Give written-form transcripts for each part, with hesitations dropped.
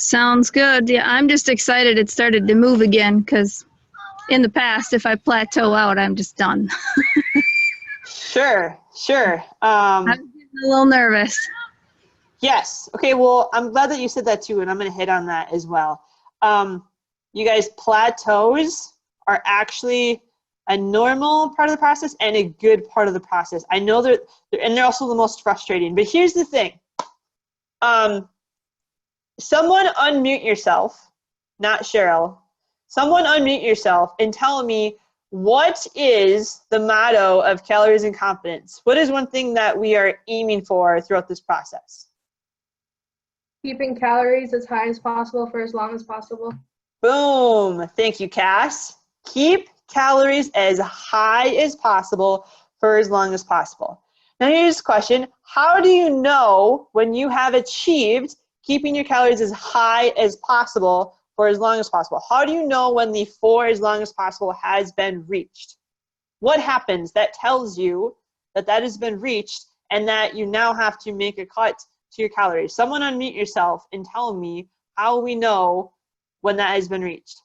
Sounds good. Yeah, I'm just excited it started to move again because in the past, if I plateau out, I'm just done. Sure, sure. I was getting a little nervous. Yes. Okay, well, I'm glad that you said that too, and I'm going to hit on that as well. You guys, plateaus are actually a normal part of the process and a good part of the process. I know and they're also the most frustrating, but here's the thing. Someone unmute yourself, not Cheryl. Someone unmute yourself and tell me, what is the motto of Calories and Confidence? What is one thing that we are aiming for throughout this process? Keeping calories as high as possible for as long as possible. Boom. Thank you, Cass. Keep calories as high as possible for as long as possible. Now here's the question. How do you know when you have achieved keeping your calories as high as possible for as long as possible? How do you know when the for as long as possible has been reached? What happens that tells you that that has been reached and that you now have to make a cut to your calories? Someone unmute yourself and tell me how we know when that has been reached.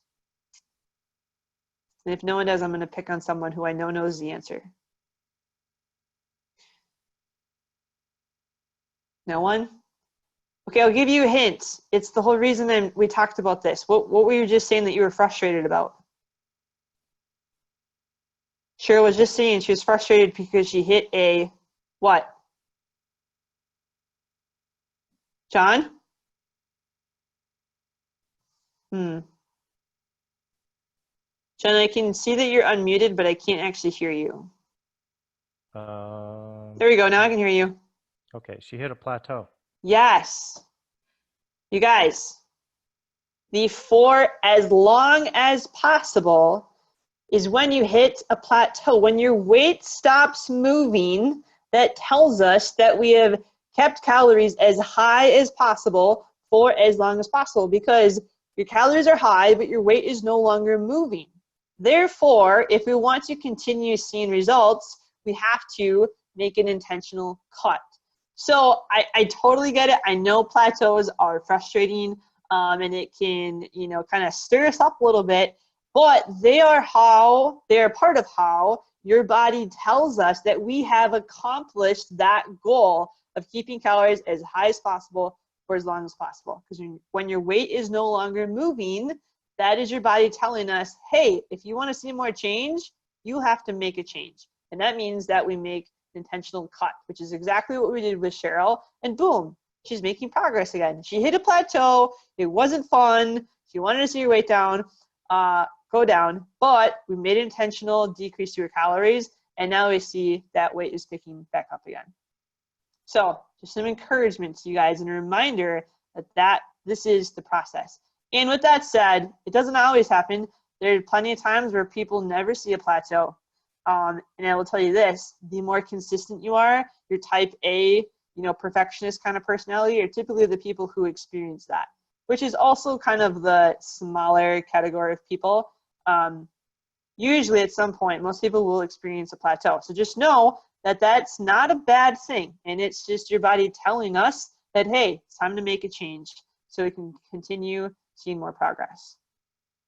And if no one does, I'm going to pick on someone who I know knows the answer. No one? Okay, I'll give you a hint. It's the whole reason that we talked about this. What were you just saying that you were frustrated about? Cheryl was just saying she was frustrated because she hit a what? John? John, I can see that you're unmuted, but I can't actually hear you. There we go. Now I can hear you. Okay, she hit a plateau. Yes. You guys, the for as long as possible is when you hit a plateau. When your weight stops moving, that tells us that we have kept calories as high as possible for as long as possible, because your calories are high, but your weight is no longer moving. Therefore, if we want to continue seeing results, we have to make an intentional cut. So I totally get it. I know plateaus are frustrating, and it can, kind of stir us up a little bit, but they are part of how your body tells us that we have accomplished that goal of keeping calories as high as possible for as long as possible. Because when your weight is no longer moving, that is your body telling us, hey, if you want to see more change, you have to make a change. And that means that we make intentional cut, which is exactly what we did with Cheryl, and boom, she's making progress again. She hit a plateau. It wasn't fun. She wanted to see her weight go down, but we made an intentional decrease to her calories, and now we see that weight is picking back up again. So just some encouragement to you guys and a reminder that this is the process. And with that said, it doesn't always happen. There are plenty of times where people never see a plateau. And I will tell you this, the more consistent you are, your type A, perfectionist kind of personality are typically the people who experience that, which is also kind of the smaller category of people. Usually at some point, most people will experience a plateau. So just know that that's not a bad thing. And it's just your body telling us that, hey, it's time to make a change so we can continue seeing more progress.